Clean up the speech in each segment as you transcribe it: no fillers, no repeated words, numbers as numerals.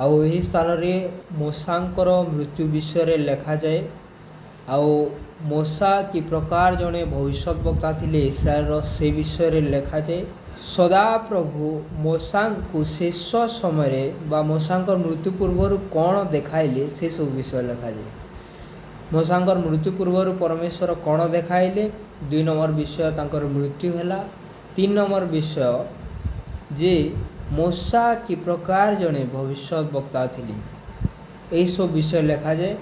आउ एही स्थान रे मूसांकर मृत्यु विषय लिखा जाए। आउ मूसा कि प्रकार जड़े भविष्य वक्ता थिले इस्राएल से विषय लिखा जाए। सदा प्रभु मूसा को शेष समय बा मूसांकर मृत्यु पूर्व कौन देखाइले से सब विषय लिखा जाए। मूसांकर मृत्यु पूर्व परमेश्वर कौन देखाइले। 2 नंबर विषय तांकर मृत्यु है। 3 नंबर विषय जे मूसा कि प्रकार जड़े भविष्य वक्ता थिले यही सब विषय लिखा जाए।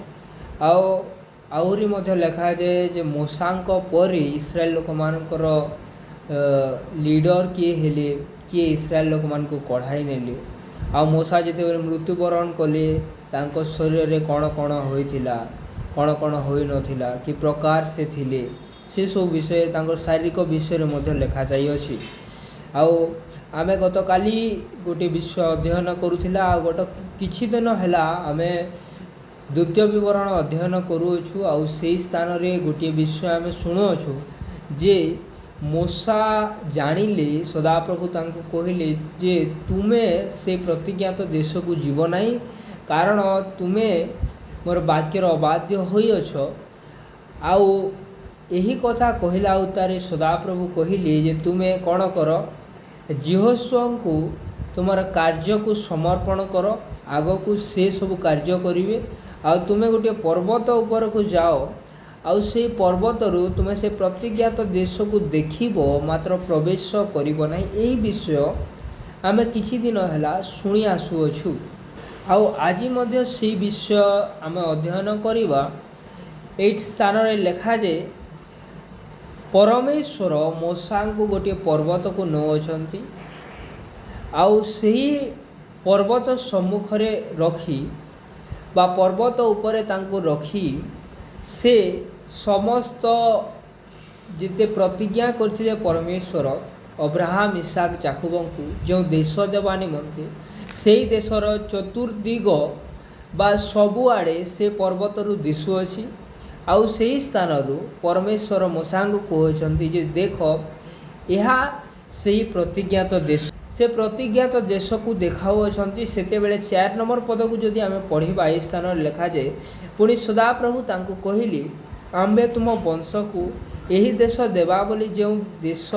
आहरी मध्य लिखा जाए जे मूसांक परे इस्राएल लोक मानकर लीडर किए हेले किए इस्राएल लोक मान को कढ़ाई नेले। आ मूसा जिते मृत्युवरण कले तांको शरीर रे कौन कौन होइथिला कौन कौन होई नथिला कि प्रकार से थिले से सब विषय तांको शारीरिक विषय रे मध्य लिखा जाई अछि। आउ आमे गत काली गोटे विषय अध्ययन करूथिला आ गोटे किछि दिन हैला आमे द्वितीय विवरण अध्ययन करूछु। आउ से स्थान रे गोटे विषय आमे सुनुछु जे मूसा जानिले सदाप्रभु तांको कहिले जे तुमे से प्रतिज्ञात देश को जीव नहीं कारण तुमे मोर वाक्यर अबाध्य होई अछ। आउ यही कथा कहला उतारे सदाप्रभु कहिले जे तुमे कौन कर जिहोशुआ को तुमार कार्य को समर्पण कर आग को से सब कार्य करिवे। आ तुमे गोटे पर्वत ऊपर को जाओ आउ से पर्वत रु तुमे से प्रतिज्ञात देश को देखिब मात्र प्रवेश करिब नहीं। यही विषय आमे किछि दिन हैला सुनी आसुअछु। आउ आज मध्य से विषय आमे अध्ययन करिबा। एई स्थान रे लिखा जे परमेश्वर मूसा को गोटे पर्वत को नौछंती आउ सही पर्वत सम्मुख रे रखी बा पर्वत उपरे तांको रखी से समस्त जिते प्रतिज्ञा करथिले परमेश्वर अब्राहम इसाक याकूब को जो देश देवा निमंते सेई देशर चतुर्दिग बा सबुआड़े से पर्वत रु दिशुअछि। आउ सेई स्थान रु परमेश्वर मूसा को कहउछंती जे देख यहा सेई प्रतिज्ञात देश से प्रतिज्ञात देश को देखाउछंती। सेते बेले 4 नंबर पद को जदि आमे पढ़िबा ए स्थान लिखा जाए पुणी सदाप्रभु तांको कहिली आम्बे तुम वंश को यही देश देवा बोली जो देश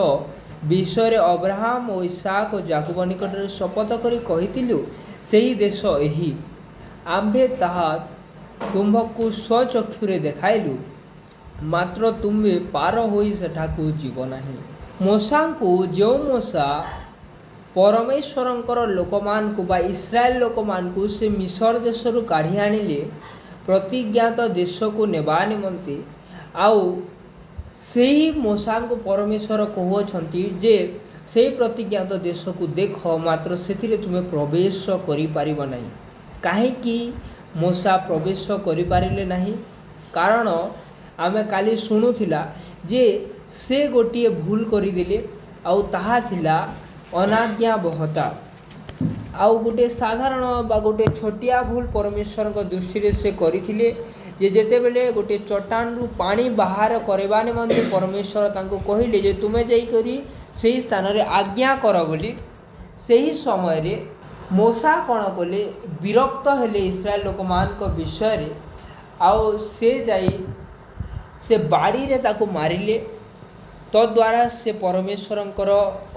विषय अब्राहम और इसाक और याकूब निकट शपथ करी कहितिलु सेही देश यही आम्भे ताहा तुम्हको स्वचक्षुरे देखाइलु मात्र तुम्हें पार होई सेठाकू जीव नाही। मूसा को जो मूसा परमेश्वरंकर लोकमान को बा इस्राएल लोकमान को से मिस्र देश रु काढ़ी आनिले प्रतिज्ञात देश को नेबा निमंते। आउ सेही मूसा को परमेश्वर कहउछंती जे से प्रतिज्ञात देश को देख मात्र सेथिरे तुम्हें प्रवेश करि पारिबो नाही। काहे कि मूसा प्रवेश करि पारिले नाही कारण आमे काली सुनुथिला जे से गोटे भूल करिदेले आउ ताहा थिला अनाज्ञा बहता। आउ गोटे साधारण बा गोटे छोटिया भूल परमेश्वर को दृष्टि रे से करिथिले जे जेते बेले गोटे चट्टान रु पानी बाहर करबा निमंते परमेश्वर तांको कहिले जे तुमे जाई करी सेही स्थान रे आज्ञा कर बोली। सेही समय रे मूसा कोन कोले विरक्त हेले इस्राएल लोक मान को विषय रे आउ से जाई से बाड़ी रे ताको मारिले तद्वारा से परमेश्वरंकर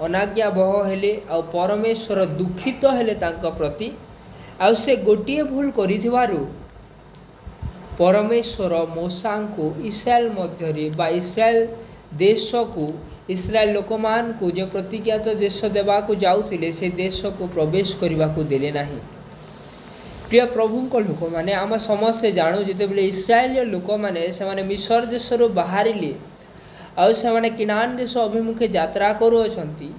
अनाज्ञा बह हेले आ परमेश्वर दुखित हेले तांको प्रति आ से गोटे भूल करिथिबारु परमेश्वर मूसा को इस्राएल मध्य रे बा इस्राएल देश को इस्राएल लोकमान को जो प्रतिज्ञात देश देवा को जाउथिले से देश को प्रवेश करबा को देले नाही। प्रिय प्रभु को लोक माने आम समस्ते जानू जिते बेले इस्राएल लोक माने से माने मिस्र देश रु बाहरिले आउ से माने किनान देश अभिमुखे यात्रा करूछंती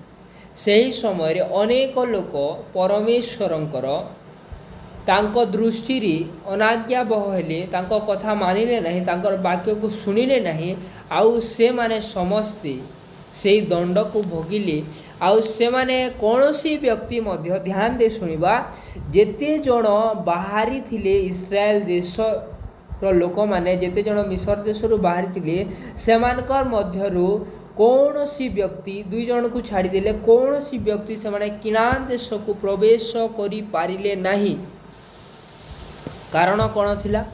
सेही समय रे अनेक लोक परमेश्वरंकर तांको दृष्टि रे अनाज्ञा बह हेले तांको कथा मानिले नहीं तांकर वाक्य को सुनिले नहीं आउ से माने समस्ते से दंड को भोगिले आउ से माने कौनसी व्यक्ति मध्य ध्यान दे सुनिबा जेते जण बाहरी थिले इस्राएल देश लोक माने जेते जण मिस्र देश रु बाहरी थिले सेमानकर मध्यरु कौनसी व्यक्ति 2 जन को छाड़ी देले कौनसी व्यक्ति से माने किनान देश को प्रवेश करि पारिले नाही। कारण कौन थिला?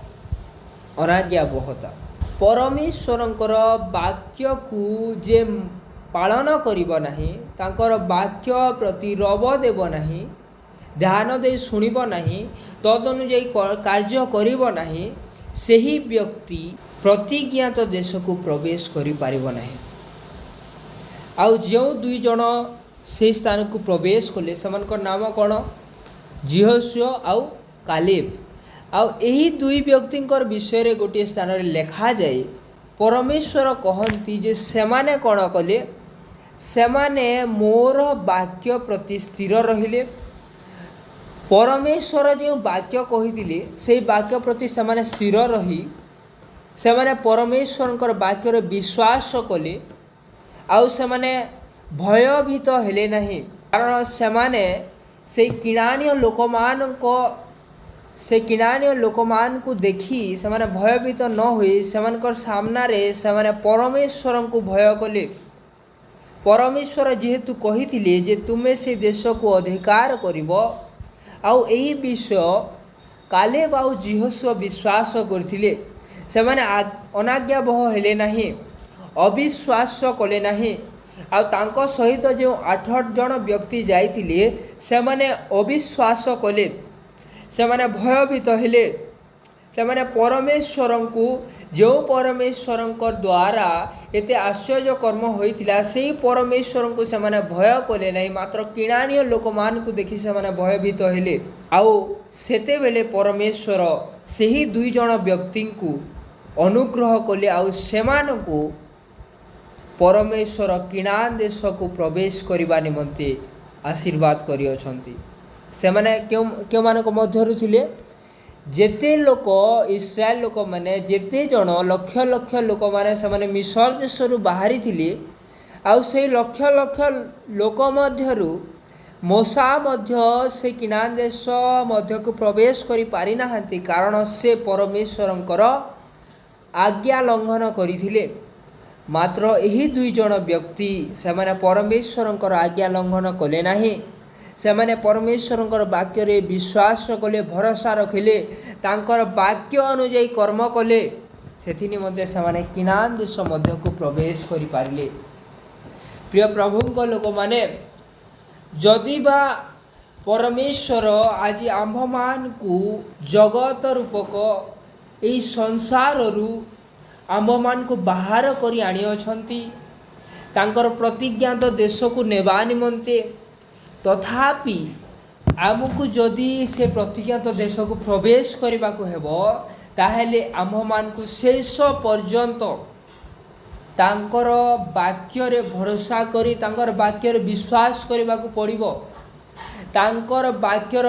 अनाज्ञाबहता। परमेश्वरंकर वाक्य को जे पालन करिब नाही, तांकर वाक्य प्रति रब देव नाही, ध्यान दे शुणिब नाही, तदनुଯାୟୀ कार्य करिब नाही, ସେହି ବ୍ୟକ୍ତି प्रतिज्ञात देश को प्रवेश करि पारिब नाही। आउ जो दुई जन से स्थान को प्रवेश कले सेमानकर नाम कौन? जिहोशुआ आउ कालेब। आउ एही दुई व्यक्तिंकर विषय रे गोटे स्थान रे लेखा जाए, परमेश्वर कहती जे सेमाने कौन कले? सेमाने मोर वाक्य प्रति स्थिर रहिले। परमेश्वर जो वाक्य कही से वाक्य प्रति सेमाने स्थिर रही सेमाने परमेश्वर वाक्य रे विश्वास कले। आउ सेमाने भयभीत हेले नहीं, कारण सेमाने से किणाणीय लोक मान को देखी सेमाने भयभीत न हुई सेमानकर सामना रे सेमाने परमेश्वर को भय कले। परमेश्वर जेहेतु कही जे तुमे से देश को अधिकार करिबो, आउ एही विषय कालेब आउ जिहोशुआ विश्वास करथिले। सेमाने अनाज्ञाबह हेले नहीं, अविश्वास कले नहीं। आउ तांको सहित जो 8 जन व्यक्ति जाइथिले सेमाने अविश्वास कले, सेमाने भयभीत हेले। सेमाने परमेश्वर को जो परमेश्वर द्वारा एते आश्चर्य कर्म होइथिला सेही परमेश्वर को सेमाने भय कले नहीं, मात्र किणाणीय लोक मान को देखि सेमाने भयभीत हेले। आउ सेते बेले परमेश्वर सेही दुई जन व्यक्ति को अनुग्रह कले, आउ सेमान को परमेश्वर किणान देश को प्रवेश करने निमंते आशीर्वाद करियछंती। सेमाने क्यों मानक मध्यरु थिले? जेते लोक इस्राएल लोक माने जेते जन लक्ष लक्ष लोक माने सेमाने मिस्र देशरू बाहरी थिले, आउ से लक्ष लक्ष लोक मध्यरु मोसा मध्य से किनान देश मध्य को प्रवेश करि पारि नाहंती, कारण से परमेश्वरंकर आज्ञा लंघन करिथिले। मात्र यही दुई जन व्यक्ति सेमाने परमेश्वरंकर आज्ञा लंघन कले नहीं, सेमाने परमेश्वरंकर वाक्य रे विश्वास कले, भरोसा रखिले, तांकर वाक्य अनुଯାୟୀ कर्म कले, सेथि निमंते सेमाने किनान देश मध्य को प्रवेश करि पारिले। प्रिय प्रभुंक लोक माने जदि बा परमेश्वर आज आम्भमान को जगत रूपक एई संसार रु आम्भमान को बाहर करी आनी अछंती तांकर प्रतिज्ञात देश को नेबा निमंते, तथापि आमको जदि से प्रतिज्ञात देश को प्रवेश करने को हेबो ताहेले आम्भमान को शेष पर्यंत तांकर वाक्य रे भरोसा करी तांकर वाक्य रे विश्वास करने को पड़िबो। तांकर वाक्यर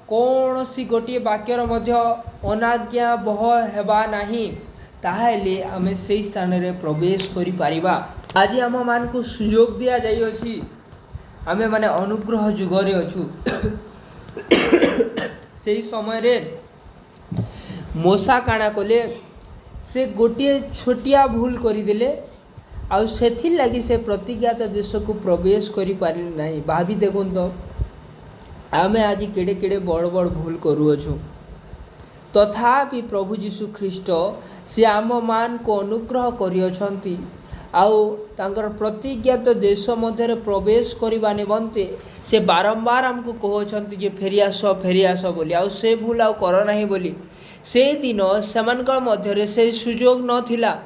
कौन सी गोटे वाक्यर मध्य अनाज्ञा बह हेबा नाही, ताहेले आमे से स्थान रे प्रवेश करि पारिबा। आज आम मान को सुयोग दिया जाई अछि, आमे माने अनुग्रह जुगरे अछु। से समय रे मोसा काना कले, से गोटे छोटिया भूल करिदेले, आउ सेथि लगी से प्रतिज्ञात देश को प्रवेश करि पारि नाही। भाभी देखुन तो आमे आज केड़े केड़े बड़ बड़ भूल करूअछु, तथापि प्रभु जीशु ख्रीष्ट से आम मान को अनुग्रह करियछंती, आउ तांकर प्रतिज्ञात देश मध्य प्रवेश करने निमंते से बारंबार आमको कहते जे फेरी आस बोली, आउ से भूल आउ कर नाही बोली। से दिन सेमानकर मध्य से सुजोग नथिला,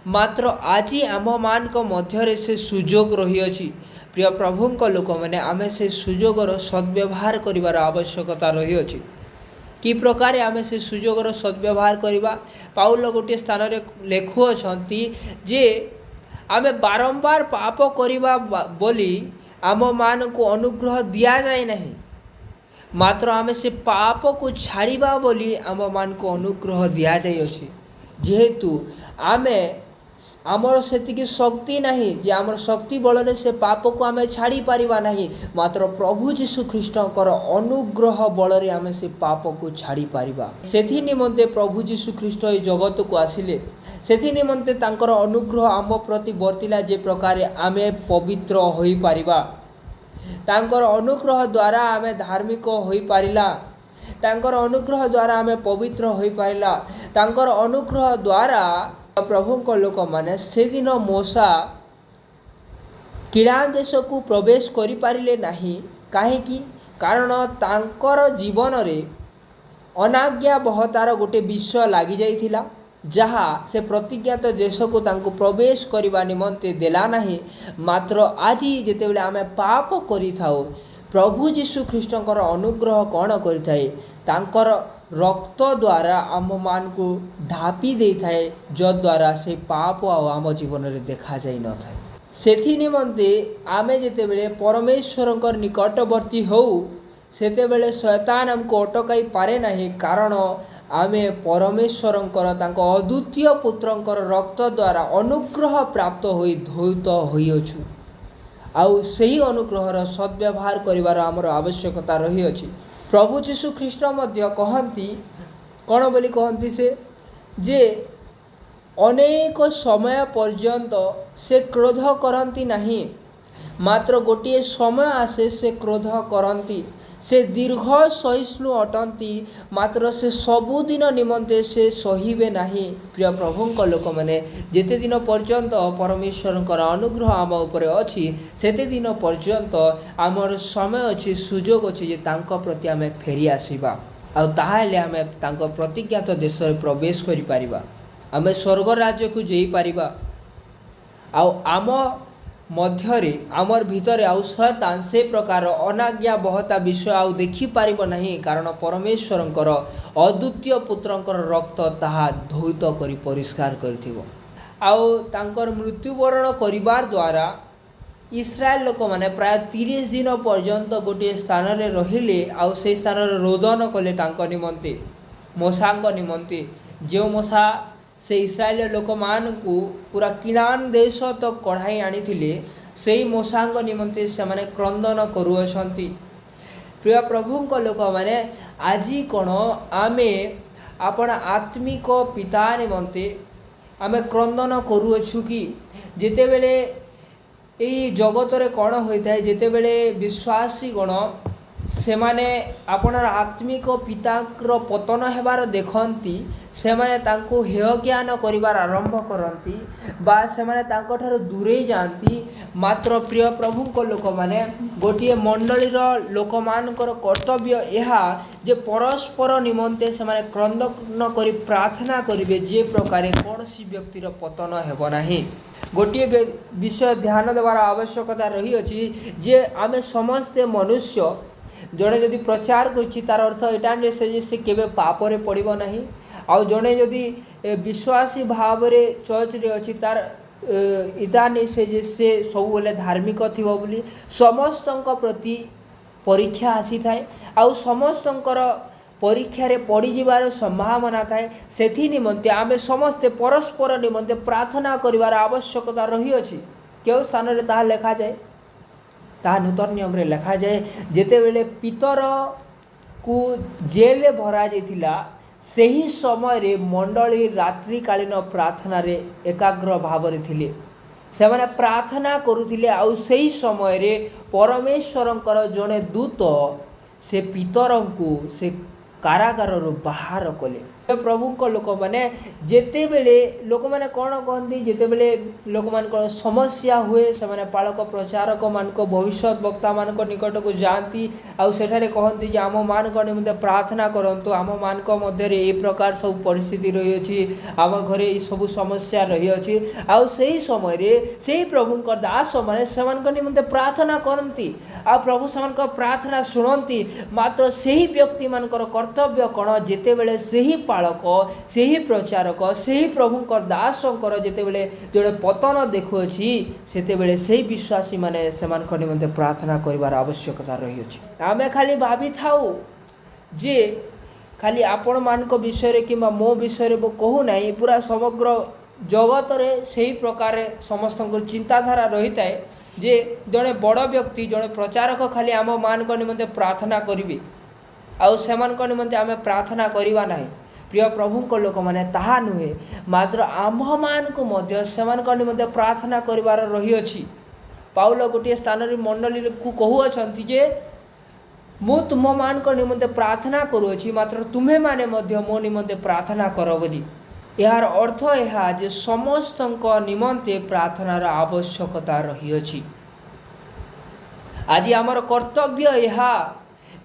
मात्र आज आम मान मध्य से सुजोग रही अछि। प्रिय प्रभुंक लोक मैंने आमे से सुजोगर सद्व्यवहार करिवार आवश्यकता रही अछि। कि प्रकार आमे से सुजोगर सद्व्यवहार करिबा? पाउल गोटे स्थान रे लेखुअछंती जे आमे बारंबार पाप करिबा बोली आम मान को अनुग्रह दिया जाए नहीं, मात्र आमे से पाप को छाड़िबा बोली आम मान को अनुग्रह दिया जाए अछि। जेहेतु आमे आमर सेतिकी शक्ति नहीं जे आमर शक्ति बल से पाप को आमे छाड़ी पारिबा नहीं, मात्र प्रभु जीशु ख्रीष्टकर अनुग्रह बल रे आमे से पाप को छाड़ी पारिबा। सेथि निमंते प्रभु जीशु ख्रीष्ट ए जगत को आसिले, सेथि निमंते तांकर अनुग्रह आम प्रति वर्तिला, जे प्रकार आमे पवित्र होई पारिबा। तांकर अनुग्रह द्वारा आमे धार्मिक होई पारिला, तांकर अनुग्रह द्वारा आम पवित्र हो पारा, तांकर अनुग्रह द्वारा प्रभु को लोक मैंने से दिन मूसा किरान देश को प्रवेश करि पारिले नहीं। कहीं कारण तांकर जीवन रे अनाज्ञा बहतार गोटे विषय लगी जाइथिला, जहाँ से प्रतिज्ञात देश को तांको प्रवेश करने निमंते देला नहीं। मात्र आज जितेबाला आम पाप करिथाउ, प्रभु जीशु ख्रीष्टकर अनुग्रह कौन करिथाए, तांकर रक्त द्वारा आम मान को ढापी दे थाए, जद्वारा से पाप आम जीवन में देखा जाई न थाए। सेथि निमंते आमे जितेबाला परमेश्वरकर निकटवर्ती हो, सेतेबेले शैतान हमको अटकाई पारे नहीं। कारण आमे परमेश्वरंकर तांको अद्वितीय पुत्रंकर रक्त द्वारा अनुग्रह प्राप्त होई धौत होइअछु, आउ सही अनुग्रहर सद्व्यवहार करिवार आमर आवश्यकता रही अछि। प्रभु जीशु ख्रीष्ट मध्य कहती कौन बोली कहती से जे अनेक समय पर्यंत से क्रोध करती नहीं, मात्र गोटे समय आसे से क्रोध करती। से दीर्घ सहिष्णु अटंती, मात्र से सबुदिन निमंते से सहिबे नहीं। प्रिय प्रभु लोक मैंने जेते दिन पर्यंत परमेश्वर अनुग्रह आम उपरे अछि, सेते दिन पर्यंत आमर समय अच्छी, सुजोग अच्छी जे तांको प्रति आम फेरी आसीबा, आउ ताहाले आम तांको प्रतिज्ञात देश में प्रवेश करि परिबा, आम स्वर्ग राज्य को जेई परिबा। आउ आम मध्यरे आमर भितर आउ शैतान से प्रकार अनाज्ञा बहता विषय आउ देखि पारिब नहीं। कारण परमेश्वरंकर अद्वितीय पुत्रंकर रक्त ताहा धौत करी परिष्कार करथिबो। आउ तांकर मृत्युवरण करिबार द्वारा इस्राएल लोक माने प्राय 30 दिन पर्यंत गोटे स्थान रे रहिले, आउ से स्थान रे रोदन कले तांको निमंते, मूसांको निमंते। जो मूसा से इस्राएल लोक मान को पूरा किनान देश तक कढ़ाई आनी थिले, से मूसांको निमंते से माने क्रंदन करुअछंती। प्रिय प्रभु को लोक माने आजी कोन आमे आपण आत्मिक पिता निमंते आमे क्रंदन करुअछु कि जेते बेले एई जगत रे कोन होइथाय, जेते बेले विश्वासी गण से माने आपणर आत्मिक पितार पतन हेबार देखती, से माने तांको हेय ज्ञान करिवार आरंभ करती, बा से माने तांको ठारो दूरे जाती। मात्र प्रिय प्रभु को लोक माने गोटे मंडलीर लोक मानकर कर्तव्य यह जे परस्पर निमंते से माने क्रंदन करी प्रार्थना करिवे, जे प्रकार कौनसी व्यक्तिर पतन हेब नाही। गोटे विषय ध्यान देवार आवश्यकता रही अछि जे आमे समस्ते मनुष्य जड़े जदि प्रचार करुच्ची तार अर्थ यहाँ से केवे पापरे पड़ब नहीं। आउ जड़े जदि विश्वासी भाव रे चर्च रे अच्छी तार इता नहीं से सब बेले धार्मिक थी बोली समस्त प्रति परीक्षा आसी थाए, आउ समस्त परीक्षा रे पड़ी जिबार संभावना थाए। सेथि निमंते आमे समस्ते परस्पर निमंते प्रार्थना करिवार आवश्यकता रही अछि। केउ स्थान रे ताहा लेखा जाए, ताहा नूतन नियम रे लेखा जाए, जेते बेले पितर को जेल भरा जाइथिला, सही समय रे मंडली रात्रिकालीन प्रार्थना रे एकाग्र भाव रे थिले, से माने प्रार्थना करुथिले। आउ सही समय रे परमेश्वरंकर जड़े दूत से पितर को से कारागार बाहर कले। प्रभु को लोक मैंने जेते बेले लोक मैंने कौन कहती, जेते बेले लोक मान समस्या हुए से माने पालक प्रचारक मान भविष्य वक्ता मान निकट को जाती, आउ सेठारे कहती जे आम मान निमंते प्रार्थना करंतु, आम मान मध्य ए प्रकार सब परिस्थिति रही अछि, आम घरे ये सब समस्या रही अछि। आउ सही समय रे से प्रभु दास माने सेमान निमंते प्रार्थना करती, आ प्रभु सेमान प्रार्थना शुणती। मात्र सही व्यक्ति मानकर कर्तव्य कौन, जेते बेले सही पालक सही प्रचारक सही प्रभुंकर दासंकर जेतेबेले जोड़े पतन देखुअछि, सेतेबेले सही विश्वासी माने सेमानक निमंते प्रार्थना करिवार आवश्यकता रही अछि। आमे खाली भाबी थाउ जे खाली आपण मानक विषय रे किंबा मो विषय रे कहू नाही, पूरा समग्र जगत रे सही प्रकार समस्त चिंताधारा रही थाए जे जड़े बड़ व्यक्ति जड़े प्रचारक खाली आम मानक निमंते प्रार्थना करिवे, आउ सेमानक निमंते आमे प्रार्थना करिवा नाही। प्रिय प्रभु को लोक माने ताहा नुहे, मात्र आम मान को मध्य सेमानक निमंते प्रार्थना करिवार रही अछि। पाउल गोटे स्थान रे मंडली को कहू अछंती जे मु तुम मान निमंते प्रार्थना करुँची मात्र तुम्हें माने मध्य मो निमंते प्रार्थना कर बोली। यार अर्थ यह जे समस्त निमंते प्रार्थनार आवश्यकता रही। आज आमर कर्तव्य यह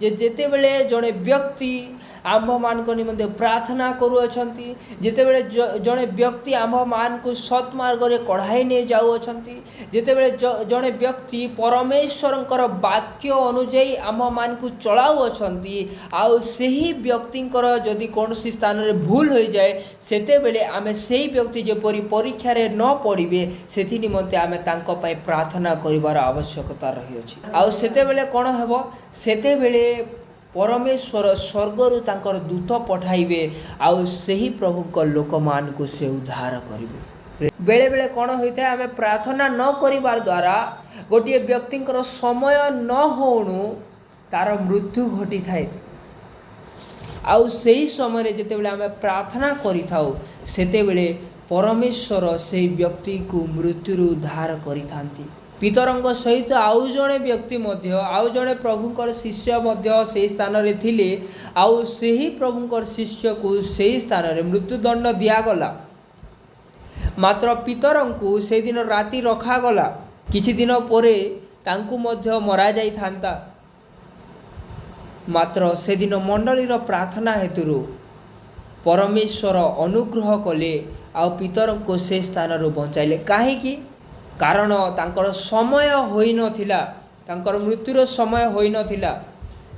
जे जेते बेले जड़े व्यक्ति आम्भ मान निमंते प्रार्थना करुअछंती, जेतेबेले जड़े व्यक्ति आम्भ मान को सत् मार्ग रे कढ़ाई नहीं जाऊँगी, जेतेबेले जड़े व्यक्ति परमेश्वर वाक्य अनुजाई आम्भ मान को चलाऊँगी आउ सही व्यक्ति जदि कौन स्थान में भूल हो जाए सेतेबेले आमे सही व्यक्ति जेपरी परीक्षा रे न पड़े से निमंते आमे तांको पई प्रार्थना करिवार आवश्यकता रही अछि। आउ सेतेबेले कौन हेबो सेतेबेले परमेश्वर स्वर्गरु तांकर दूत पठाइबे आउ सही प्रभु को लोक मान को से उद्धार करिवे। बेले बेले कौन होता है आमे प्रार्थना न करिवार द्वारा गोटे व्यक्ति समय न होणु तार मृत्यु घटी थाए। आउ सही समय जितेबेले आमे प्रार्थना करि थाउ सेतेबेले परमेश्वर से व्यक्ति को मृत्यु उद्धार करि थांती। पितरंग सहित आउ जड़े व्यक्ति आउ जड़े प्रभुंकर शिष्य से स्थान रे थिले आउ सही प्रभुंकर शिष्य को सही स्थान रे मृत्युदंड दिगला। मात्र पितरंकु से दिन राति रखागला, किछि दिन परे तांकु मध्य मरा जाई थांता। मात्र से दिन मंडलीर प्रार्थना हेतु परमेश्वर अनुग्रह कले आउ पितरंकु से स्थान रो बंचाइले। काहेकि कारण तांकर समय होई नथिला, तांकर मृत्युर समय होई नथिला।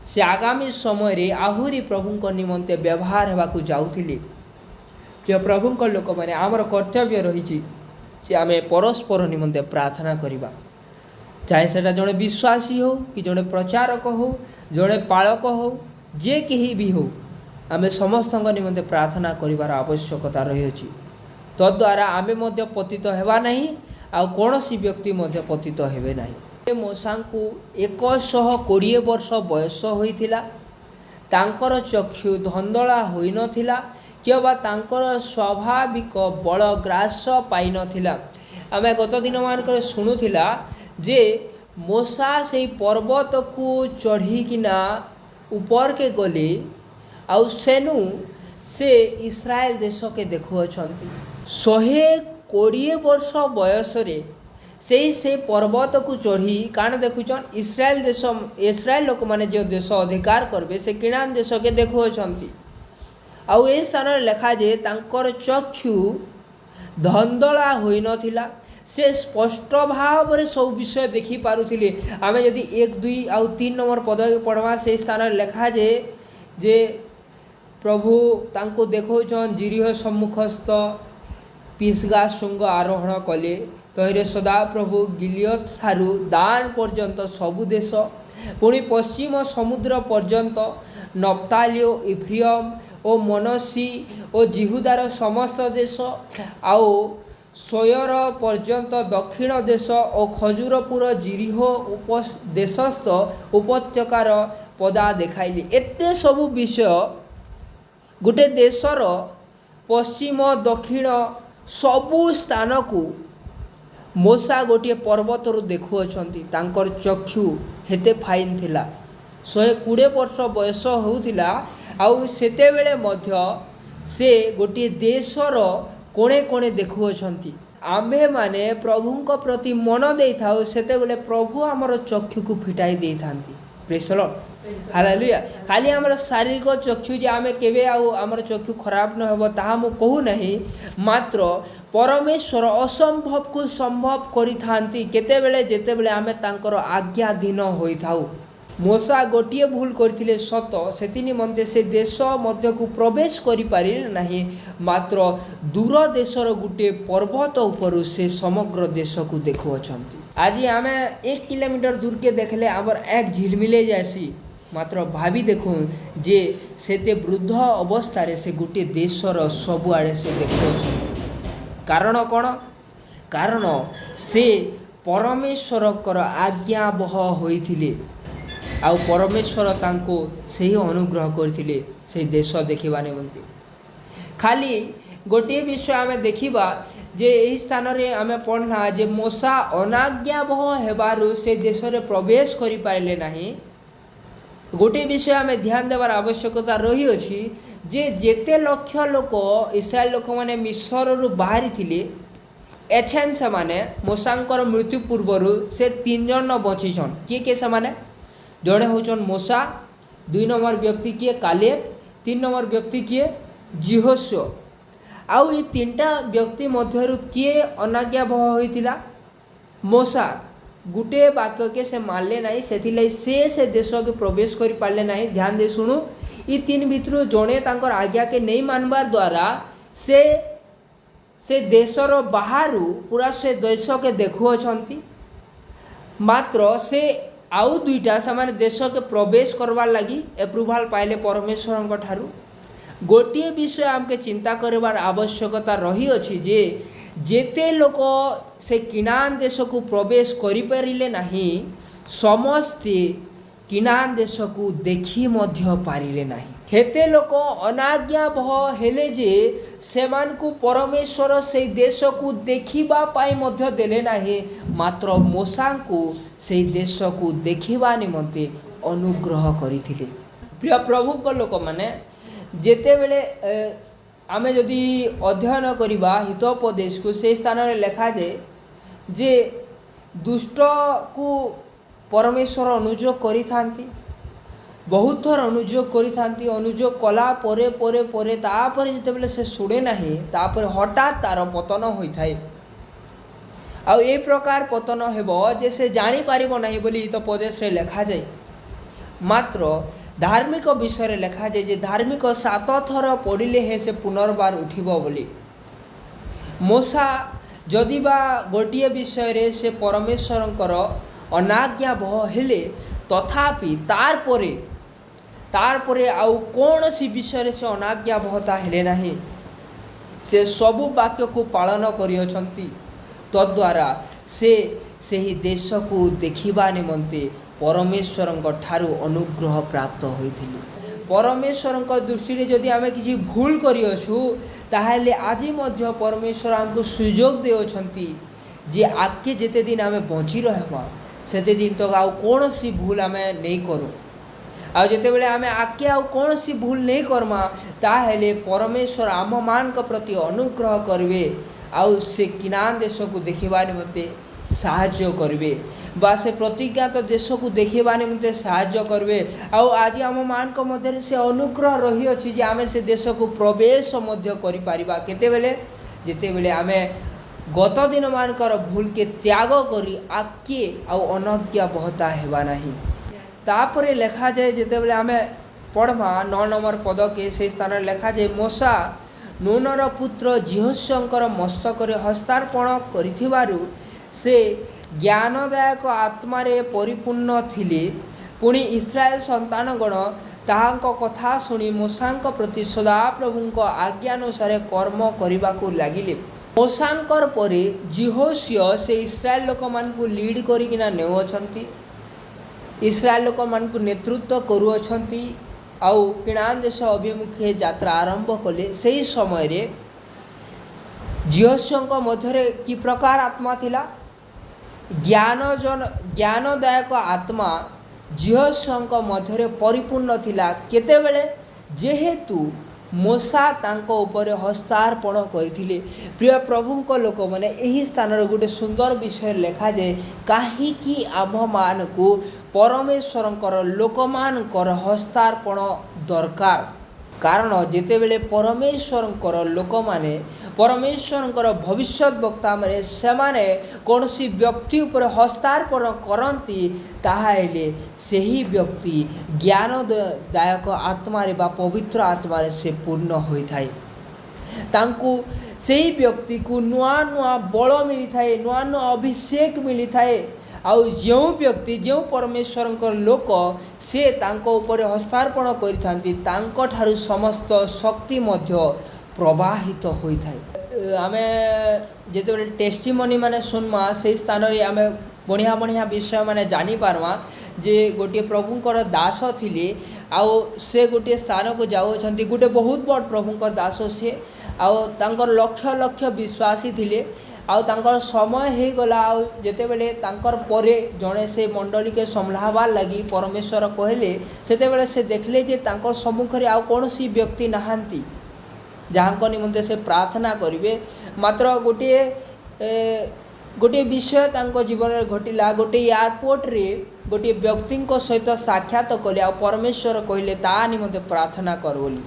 से आगामी समय रे आहुरी प्रभुंक निमंते व्यवहार हेबाकु जाउथिले। जे प्रभुंक लोक माने आमर कर्तव्य रही जे आमे परस्पर निमंते प्रार्थना करिबा। चाहे सेटा जड़े विश्वासी हो कि जड़े प्रचारक हो जड़े पालक हो जे केही भी हो आमे समस्त निमंते प्रार्थना करिवार आवश्यकता रही अछि। तद्वारा आमे मध्य पतित हेबा नहीं आउ कौन सी व्यक्ति मध्य पतित हेबे नहीं। मूसा को 120 वर्ष बयस होइथिला, तांकर चक्षु धंधला होई नथिला किबा तांकर स्वाभाविक बल ग्रास पाई नथिला। आमे गत दिन मान शुणुथिला जे मूसा से पर्वत को चढ़ी किना ऊपर के गले आउ सेनु से इस्राएल देश के देखुअछंती। 120 वर्ष बयस से पर्वत को चढ़ी काण देखुचन इस्राएल देश इस्राएल लोक माने जो देश अधिकार करबे से किणान देश के देखुअछंती। आउ ए स्थान लेखा जे तांकर चक्षु धंधला होई नथिला, से स्पष्ट भाव में सब विषय देखि पारुथिले। आमे यदि 1, 2 आउ 3 नंबर पद पढ़वा से स्थान लेखा जे प्रभु तांको देखौछन जिरिह सम्मुखस्थ पिसगा शुंग आरोहण कले तहिरे सदा प्रभु गिलियत ठारू दान पर्यंत सबु देश पुणी पश्चिम समुद्र पर्यंत नप्ताली इफ्रियम ओ मनसी ओ जिहुदार समस्त देश आउ सोयर पर्यंत दक्षिण देश और खजूरपुर जिरिह देशस्थ उपत्यकार पदा देखाइली। एते सबु विषय गोटे देशर पश्चिम दक्षिण सबु स्थान को मूसा गोटे पर्वतर देखुअछंती। तांकर चक्षु हेते फाइन थिला, 120 वर्ष बयस होउथिला आउ सेते बेले मध्य से गोटे देशर कोणे कोणे देखुअछंती। आम्भे माने प्रभुंक प्रति मन देई थाउ सेते बेले प्रभु हमर चक्षु को फिटाई देई थांती। Praise the lord, hallelujah. खाली हमर शारीरिक चक्षु जे आमे केबे आउ हमर चक्षु खराब न होबो ताहा मु कहू नहीं, मात्र परमेश्वर असंभव को संभव करि थांती केते बेले जेते बेले आमे तांकर आज्ञाधीन होई थाउ। मूसा गोटिए भूल करथिले सत, सेति निमंते से देश मध्य को प्रवेश करि पारिले नहीं, मात्र दूर देशर गुटे पर्वत ऊपर से समग्र देश को देखुअछंती। आज आमे 1 किलोमीटर दूर के देखले आबर एक झिलमिले जासी, मात्र भाभी देखो जे सेते वृद्ध अवस्था रे से गुटे देशर सबु आड़े से देखुअछंती। कारण कौन? कारण से परमेश्वर आज्ञाबह होइथिले आउ परमेश्वर तांको सही अनुग्रह करथिले से देश देखिबा निमंते। खाली गोटे विषय आमे देखिबा जे एही स्थान रे आमे पढ़ना जे मूसा अनाज्ञाबह हेबारु से देश रे प्रवेश करि पारिले नाही, गोटे विषय आम ध्यान देवार आवश्यकता रही अछि जे जेते लक्ष लोक इस्राएल लोक मैंने मिस्र रु बाहरी थिले एछेन से माने मूसांकर मृत्यु पूर्वर से 3 जन बचिछन किए से माने जड़े होचन मूसा 2 नंबर व्यक्ति किए कालेब 3 नंबर व्यक्ति किए जिहोशुआ आउ ये 3टा व्यक्ति मध्यरु किए अनाज्ञाबह होइतिला मूसा गुटे वाक्य के से मानले नहीं से देश के प्रवेश कर पारे नहीं। ध्यान दे शुणु ये 3 भितर जड़े तांकर आज्ञा के नहीं मानवार द्वारा से देशर बाहर पूरा से देश के देखुअछंती मात्र से आउ 2टा से देश के प्रवेश करवार लगी एप्रुवाल पाइले परमेश्वर ठारू गोटे विषय आमके चिंता करवार आवश्यकता रही अछि जे जेते लोक से किनान देश को प्रवेश करिपारिले नहीं समस्ते किनान देश को देखी मध्य पारिले नहीं हेते लोक अनाज्ञाबह हेले जे सेमान को परमेश्वर से देश को देखिबा पाई मध्य देले नहीं मात्र मूसा को से देश को देखिबा निमंते अनुग्रह करिथिले। प्रिय प्रभु को लोक माने जेते बेले आमे जदि अध्ययन करिबा हितोपदेश को से स्थान रे लिखा जाए जे दुष्ट को परमेश्वर अनुयोग करि थांती बहुत थर अनुयोग करि थांती अनुयोग कला परे परे परे तापर जेते बेले से सुने नहीं तापर हठात तार पतन होई थाए आ ए प्रकार पतन हेबो जे से जानि पारिबो नहीं बोली हितोपदेश रे लिखा जाए मात्र धार्मिक विषय लिखा जाए जे धार्मिक 7 थर पड़िले हे से पुनर्बार उठिबो बोली मूसा जदि बा गोटे विषय रे से परमेश्वरंकर अनाज्ञाबह हेले तथापि तार परे आउ कौन सी विषय से अनाज्ञाबहता हेले नहीं से सबु वाक्य को पालन करियछंती तद्वारा से ही देश को देखिबा निमंते परमेश्वर ठारू अनुग्रह प्राप्त होइथिलु। परमेश्वर दृष्टि रे जदि आमे किछि भूल करियछु ताहेले आज मध्य परमेश्वर हमको सुयोग देउछंती जे आके जेते दिन आमे बंची रहबा सेते दिन तक आउ कौन सी भूल आमे नहीं करू आ जेते बेले आमे आके आउ कौन सी भूल नहीं करमा ताहेले परमेश्वर आम मान के प्रति अनुग्रह करबे आउ से किनान देश को देखिबा निमंते साहाय्य करिवे बा से प्रतिज्ञात देश को देखिबा निमंते साहाय्य करिवे आउ आज आम मान को मध्य से अनुग्रह रही अछि जे आमे से देश को प्रवेश मध्य करि पारिबा केते बेले जेते बेले आमे गत दिन मानकर भूल के त्याग करी आके आउ अनज्ञा बहता हेबा नहीं तापरे लिखा जाए जेते बेले आमे पढ़मा 9 नंबर पद के से स्थान लिखा जाए मूसा नूनर पुत्र जिहोशुआंकर मस्तक रे हस्तार्पण करिथिबारु से ज्ञानदायक आत्मारे परिपूर्ण थिले पुणी इस्राएल संतानगण ताहांक कथा शुणी मूसांक प्रति सदाप्रभुंक आज्ञानुसार कर्म करने लगिले। मूसांकर परे जिहोशुआ से इस्राएल लोक मान को लीड करिकिना नेउछंती इस्राएल लोक मान को नेतृत्व करुअछंती आउ किनान देश अभिमुखे यात्रा आरंभ कले। से समय रे जिहोशुआ मध्य कि प्रकार आत्मा थिला ज्ञानदायक आत्मा जिहोशुआ मध्य परिपूर्ण थिला केतेबेले जेहेतु मूसा तांको ऊपर हस्तार्पण करथिले। प्रिय प्रभुंक लोक माने एही स्थान रे गोटे सुंदर विषय लिखा जाए काहीकि आम मान को परमेश्वरंकर लोकमानकर हस्तार्पण दरकार कारण जेते बेले परमेश्वरंकर लोक माने परमेश्वरंकर भविष्यत वक्ता माने सेमाने कोनसी व्यक्ति ऊपर हस्तार्पण करती ताहाले सेही व्यक्ति ज्ञानदायक आत्मा रे बा पवित्र आत्मा रे से पूर्ण होई थाए तांकु सेही व्यक्ति को नुआ नुआ बल मिली थाए नुआ नुआ अभिषेक मिली थाए आउ जो व्यक्ति जो परमेश्वर लोक से तांको ऊपर हस्तार्पण करिथांती तांको ठारू समस्त शक्ति मध्य प्रवाहित होई थाए। आमे जेते टेस्टिमनी माने सुनमा से स्थान रे आमे बढ़िया बढ़िया विषय माने जानी पारमा जे गोटे प्रभुंकर दास थिले आउ से गोटे स्थान को जाउछंती गोटे बहुत बड़ प्रभुंकर दास से आउ तांकर लक्ष लक्ष विश्वासी थिले आउ तांकर समय हो गला आउ जेतेबेले तांकर परे जड़े से मंडली के संभाळबार लगी परमेश्वर कहले सेतेबेले से देखले जे तांकर सम्मुख रे आउ कोनोसी व्यक्ति नहांती जहाँ निमंते से प्रार्थना करेंगे मात्र गोटे विषय जीवन में घटला गोटे एयरपोर्ट रे गोटे व्यक्ति सहित साक्षात कले आ परमेश्वर कहले ता निमंते प्रार्थना कर बोली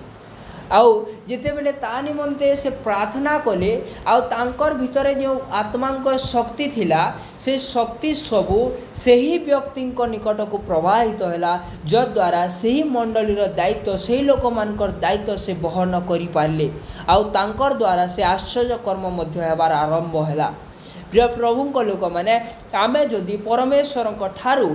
आउ जितेबेले ता निमंते से प्रार्थना कले आउ तांकर भितरे जो आत्मा शक्ति थिला से शक्ति सबू सही व्यक्ति निकट को प्रवाहित है जद्वारा सही मंडलीर दायित्व से लोक मानकर दायित्व से बहन करि पारले आउ तांकर द्वारा से आश्चर्य कर्म मध्य हेबार आरंभ है। प्रिय प्रभु लोक मैंने आमे जदि परमेश्वर ठारू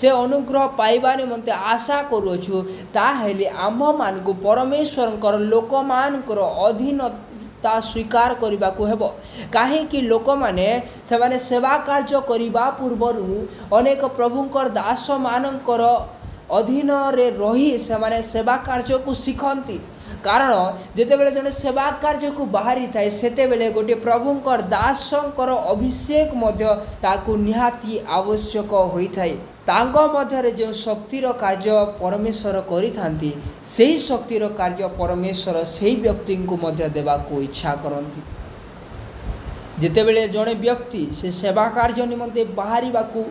से अनुग्रह पाइबा निमंते आशा करूछु ताहेले आम मान को परमेश्वर लोक मानकर अधीनता स्वीकार करने को हेबो काहेकि लोक माने से सेवा कार्य करने पूर्व अनेक प्रभुंकर दास मानकर अधीन रे रही से सेवा कार्य को शिखती कारण जितेबेले जने सेवा कार्य को बाहरी थाए सेतेबेले गोटे प्रभुंकर दासंकर अभिषेक मध्य ताकू निहाती आवश्यक होइथाए तांको मध्यरे जो शक्तिर कार्य परमेश्वर करिथांती सेही शक्तिर कार्य परमेश्वर सेही व्यक्ति को मध्य देबा को इच्छा करंती जितेबेले जने व्यक्ति से सेवा कार्य निमंते बाहरीबा को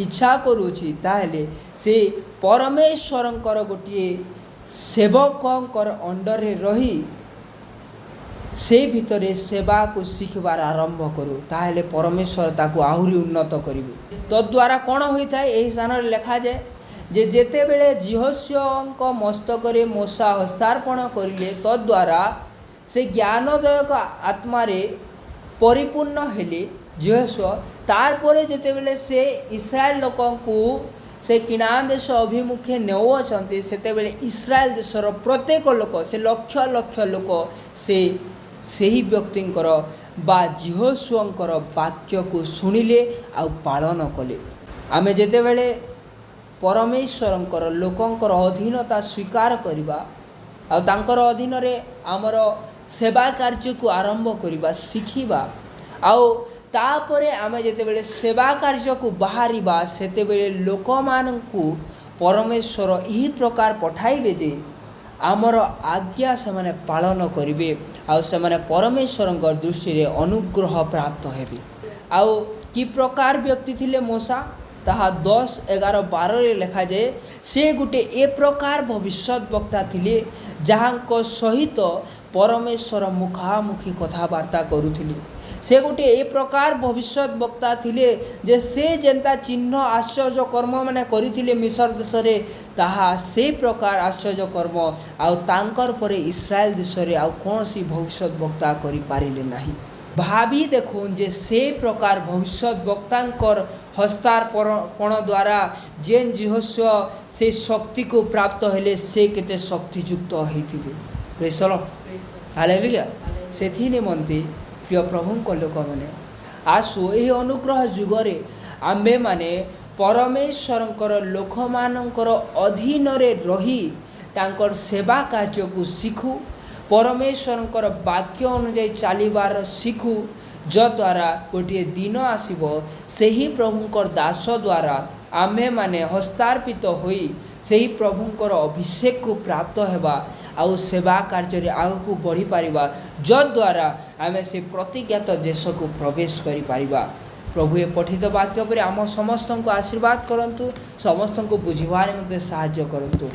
इच्छा करूछि ताहेले से परमेश्वरंकर गोटे सेवकंकर अंडर रे रही से भितरे सेवा को शिखबार आरंभ करू ताहेले परमेश्वर ताकू आहुरी उन्नत करिवे तद्वारा कौन होता है यही स्थान लिखा जाए जे जेते बेले जिहोशुआक मस्तक रे मूसा हस्तार्पण करिले तद्वारा से ज्ञानदायक आत्मा रे परिपूर्ण हेले जिहोशुआ तारपरे जेते बेले से इस्राएल लोकन को से किनान देश अभिमुखे नेउछन्ति सेतेबेले इस्राएल देशर प्रत्येक लोक से लक्ष लक्ष लोक से सही व्यक्तिंकर बा जिहोशुआंकर वाक्य को सुनिले आ पालन कले आमे जेतेबेले परमेश्वरंकर लोकंकर अधीनता स्वीकार करिबा आ तांकर अधीन रे आमर सेवा कार्य को आरंभ करिबा शिखिबा आउ तापरे आमे जेतेबेले सेवा कार्य को बाहरिबा सेतेबेले लोक मानकु परमेश्वर यही प्रकार पठाइबे जे आमर आज्ञा से माने पालन करिवे आ से माने परमेश्वरंकर दृष्टि रे अनुग्रह प्राप्त हेबे आउ कि प्रकार व्यक्ति थिले मूसा ताहा 10, 11, 12 रे लिखा जाए से गुटे ए प्रकार भविष्यवक्ता थिले जहाँको सहित परमेश्वर मुखामुखी कथबार्ता करुथिले से गोटे ए प्रकार भविष्यवक्ता थिले जे से जेंता चिन्ह आश्चर्य कर्म माने करिथिले मिस्र देश रे ताहा से प्रकार आश्चर्य कर्म आउ तांकर परे इस्राएल देश रे आउ कोनसी भविष्यवक्ता करि पारिले नाही भाभी देखुन जे से प्रकार भविष्यवक्तांकर हस्तार्पण द्वारा जेन जिहोशुआ से शक्ति को प्राप्त हेले से केते शक्तियुक्त होइथिबे प्रेज द लॉर्ड हालेलुया सेथि निमंते प्रिय प्रभु लोक मैंने आसु यही अनुग्रह जुगरे आम्भे माने परमेश्वरंकर लोक मानकर अधीन रे रही तांकर सेवा कार्य को शिखु परमेश्वरंकर वाक्य अनुଯାयी चलिबार शिखु जद्वारा गोटे दिन आसीबो सेही प्रभुंकर दास द्वारा आम्भे माने हस्तार्पित होई सेही प्रभुंकर अभिषेक को प्राप्त हेबा आउ सेवा कार्य आगू बढ़ी पारिबा जद्वारा आमे से प्रतिज्ञात देश को प्रवेश करि पारिबा प्रभु ए पठित वाक्य पर आम समस्त को आशीर्वाद करंतु समस्त को बुझिबारे मते सहाय्य करंतु।